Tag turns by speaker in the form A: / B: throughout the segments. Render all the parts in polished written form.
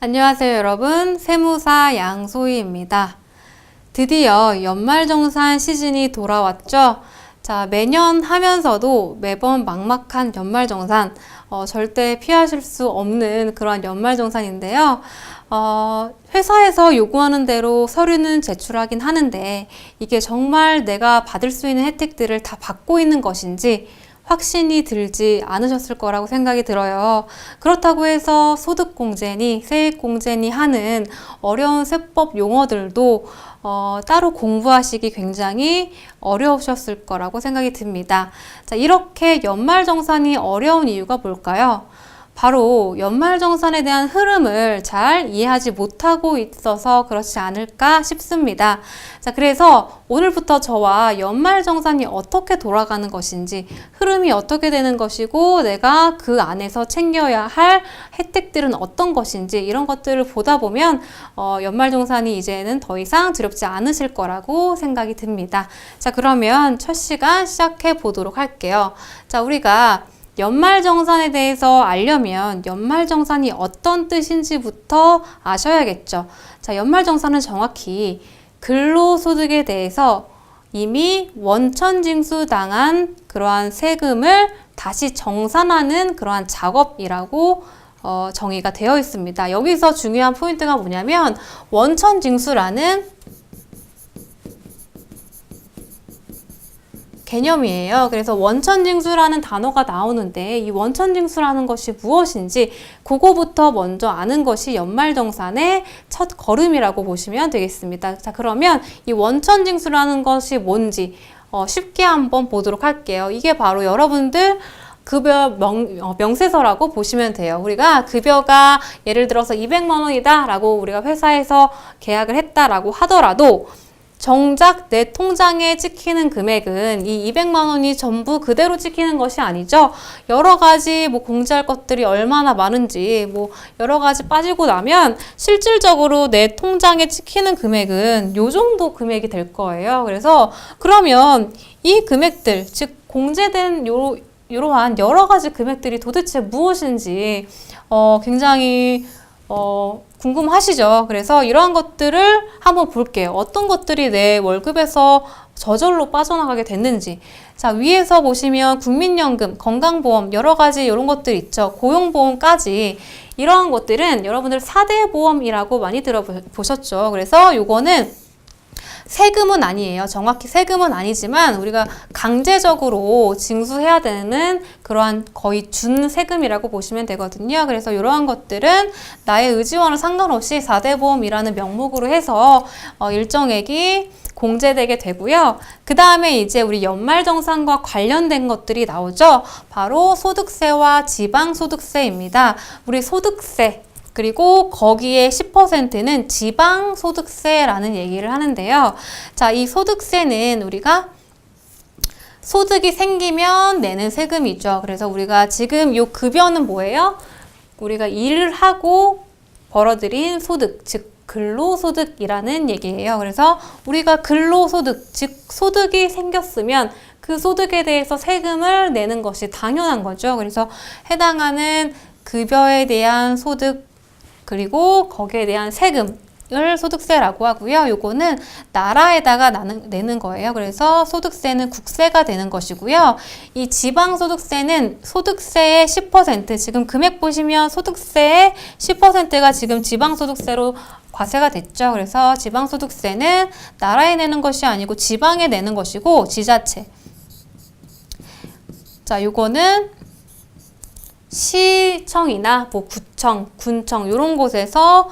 A: 안녕하세요, 여러분. 세무사 양소희입니다. 드디어 연말정산 시즌이 돌아왔죠. 자, 매년 하면서도 매번 막막한 연말정산, 절대 피하실 수 없는 그런 연말정산인데요. 회사에서 요구하는 대로 서류는 제출하긴 하는데 이게 정말 내가 받을 수 있는 혜택들을 다 받고 있는 것인지 확신이 들지 않으셨을 거라고 생각이 들어요. 그렇다고 해서 소득공제니 세액공제니 하는 어려운 세법 용어들도 따로 공부하시기 굉장히 어려우셨을 거라고 생각이 듭니다. 자, 이렇게 연말정산이 어려운 이유가 뭘까요? 바로 연말정산에 대한 흐름을 잘 이해하지 못하고 있어서 그렇지 않을까 싶습니다. 자, 그래서 오늘부터 저와 연말정산이 어떻게 돌아가는 것인지, 흐름이 어떻게 되는 것이고, 내가 그 안에서 챙겨야 할 혜택들은 어떤 것인지, 이런 것들을 보다 보면 연말정산이 이제는 더 이상 두렵지 않으실 거라고 생각이 듭니다. 자, 그러면 첫 시간 시작해 보도록 할게요. 자, 우리가 연말정산에 대해서 알려면 연말정산이 어떤 뜻인지부터 아셔야겠죠. 자, 연말정산은 정확히 근로소득에 대해서 이미 원천징수 당한 그러한 세금을 다시 정산하는 그러한 작업이라고 정의가 되어 있습니다. 여기서 중요한 포인트가 뭐냐면 원천징수라는 개념이에요. 그래서 원천징수라는 단어가 나오는데 이 원천징수라는 것이 무엇인지 그거부터 먼저 아는 것이 연말정산의 첫 걸음이라고 보시면 되겠습니다. 자, 그러면 이 원천징수라는 것이 뭔지 쉽게 한번 보도록 할게요. 이게 바로 여러분들 급여 명세서라고 보시면 돼요. 우리가 급여가 예를 들어서 200만 원이다 라고 우리가 회사에서 계약을 했다라고 하더라도 정작 내 통장에 찍히는 금액은 이 200만 원이 전부 그대로 찍히는 것이 아니죠. 여러 가지 공제할 것들이 얼마나 많은지 여러 가지 빠지고 나면 실질적으로 내 통장에 찍히는 금액은 요 정도 금액이 될 거예요. 그래서 그러면 이 금액들, 즉 공제된 이러한 여러 가지 금액들이 도대체 무엇인지 굉장히 궁금하시죠? 그래서 이러한 것들을 한번 볼게요. 어떤 것들이 내 월급에서 저절로 빠져나가게 됐는지. 자, 위에서 보시면 국민연금, 건강보험, 여러 가지 이런 것들 있죠. 고용보험까지. 이러한 것들은 여러분들 4대 보험이라고 많이 들어보셨죠? 그래서 요거는 세금은 아니에요. 정확히 세금은 아니지만 우리가 강제적으로 징수해야 되는 그러한 거의 준 세금이라고 보시면 되거든요. 그래서 이러한 것들은 나의 의지와는 상관없이 4대 보험이라는 명목으로 해서 일정액이 공제되게 되고요. 그 다음에 이제 우리 연말정산과 관련된 것들이 나오죠. 바로 소득세와 지방소득세입니다. 우리 소득세 그리고 거기에 10%는 지방소득세라는 얘기를 하는데요. 자, 이 소득세는 우리가 소득이 생기면 내는 세금이죠. 그래서 우리가 지금 요 급여는 뭐예요? 우리가 일을 하고 벌어들인 소득, 즉 근로소득이라는 얘기예요. 그래서 우리가 근로소득, 즉 소득이 생겼으면 그 소득에 대해서 세금을 내는 것이 당연한 거죠. 그래서 해당하는 급여에 대한 소득 그리고 거기에 대한 세금을 소득세라고 하고요. 요거는 나라에다가 내는 거예요. 그래서 소득세는 국세가 되는 것이고요. 이 지방소득세는 소득세의 10%, 지금 금액 보시면 소득세의 10%가 지금 지방소득세로 과세가 됐죠. 그래서 지방소득세는 나라에 내는 것이 아니고 지방에 내는 것이고 지자체. 자, 요거는 시청이나 구청, 군청 이런 곳에서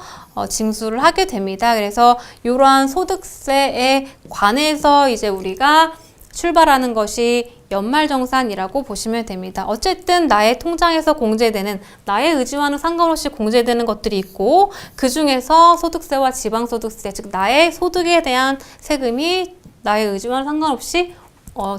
A: 징수를 하게 됩니다. 그래서 이러한 소득세에 관해서 이제 우리가 출발하는 것이 연말정산이라고 보시면 됩니다. 어쨌든 나의 통장에서 공제되는 나의 의지와는 상관없이 공제되는 것들이 있고 그 중에서 소득세와 지방소득세, 즉 나의 소득에 대한 세금이 나의 의지와는 상관없이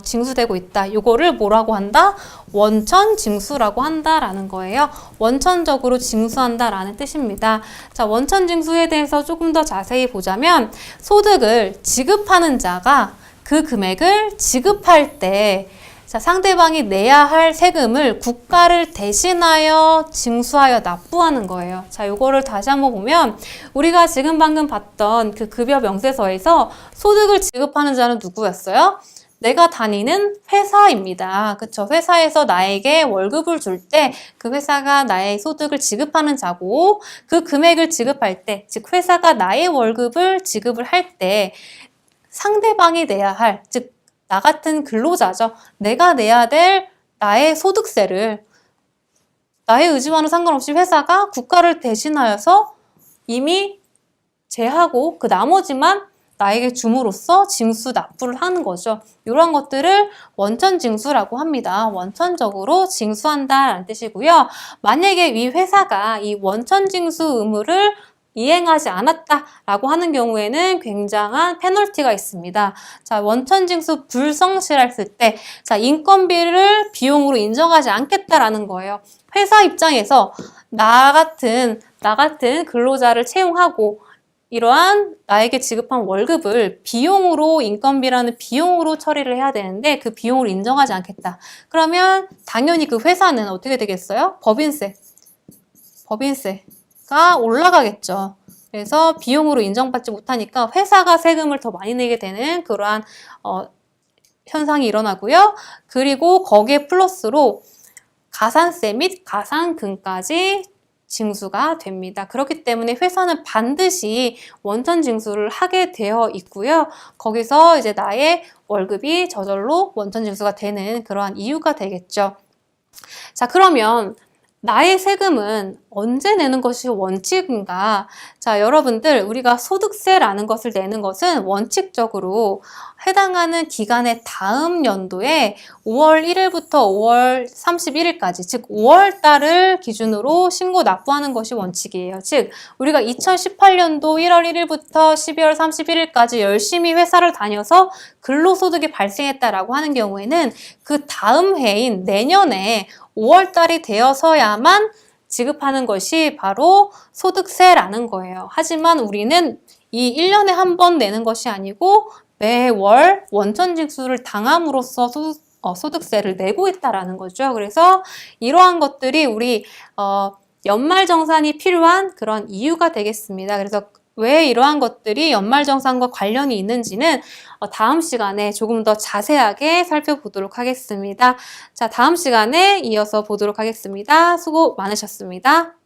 A: 징수되고 있다. 요거를 뭐라고 한다? 원천 징수라고 한다라는 거예요. 원천적으로 징수한다라는 뜻입니다. 자, 원천 징수에 대해서 조금 더 자세히 보자면 소득을 지급하는 자가 그 금액을 지급할 때 자, 상대방이 내야 할 세금을 국가를 대신하여 징수하여 납부하는 거예요. 자, 요거를 다시 한번 보면 우리가 지금 방금 봤던 그 급여 명세서에서 소득을 지급하는 자는 누구였어요? 내가 다니는 회사입니다. 그쵸? 회사에서 나에게 월급을 줄 때 그 회사가 나의 소득을 지급하는 자고 그 금액을 지급할 때, 즉 회사가 나의 월급을 지급을 할 때 상대방이 내야 할, 즉 나 같은 근로자죠. 내가 내야 될 나의 소득세를 나의 의지와는 상관없이 회사가 국가를 대신하여서 이미 제하고 그 나머지만 나에게 줌으로써 징수 납부를 하는 거죠. 이런 것들을 원천징수라고 합니다. 원천적으로 징수한다라는 뜻이고요. 만약에 이 회사가 이 원천징수 의무를 이행하지 않았다라고 하는 경우에는 굉장한 페널티가 있습니다. 자, 원천징수 불성실했을 때, 자, 인건비를 비용으로 인정하지 않겠다라는 거예요. 회사 입장에서 나 같은 근로자를 채용하고 이러한 나에게 지급한 월급을 비용으로, 인건비라는 비용으로 처리를 해야 되는데 그 비용을 인정하지 않겠다. 그러면 당연히 그 회사는 어떻게 되겠어요? 법인세가 올라가겠죠. 그래서 비용으로 인정받지 못하니까 회사가 세금을 더 많이 내게 되는 그러한 현상이 일어나고요. 그리고 거기에 플러스로 가산세 및 가산금까지 징수가 됩니다. 그렇기 때문에 회사는 반드시 원천 징수를 하게 되어 있고요. 거기서 이제 나의 월급이 저절로 원천 징수가 되는 그러한 이유가 되겠죠. 자, 그러면 나의 세금은 언제 내는 것이 원칙인가? 자, 여러분들, 우리가 소득세라는 것을 내는 것은 원칙적으로 해당하는 기간의 다음 연도에 5월 1일부터 5월 31일까지, 즉 5월 달을 기준으로 신고 납부하는 것이 원칙이에요. 즉, 우리가 2018년도 1월 1일부터 12월 31일까지 열심히 회사를 다녀서 근로소득이 발생했다라고 하는 경우에는 그 다음 해인 내년에 5월 달이 되어서야만 지급하는 것이 바로 소득세라는 거예요. 하지만 우리는 이 1년에 한 번 내는 것이 아니고 매월 원천징수를 당함으로써 소득세를 내고 있다라는 거죠. 그래서 이러한 것들이 우리 연말정산이 필요한 그런 이유가 되겠습니다. 그래서 왜 이러한 것들이 연말정산과 관련이 있는지는 다음 시간에 조금 더 자세하게 살펴보도록 하겠습니다. 자, 다음 시간에 이어서 보도록 하겠습니다. 수고 많으셨습니다.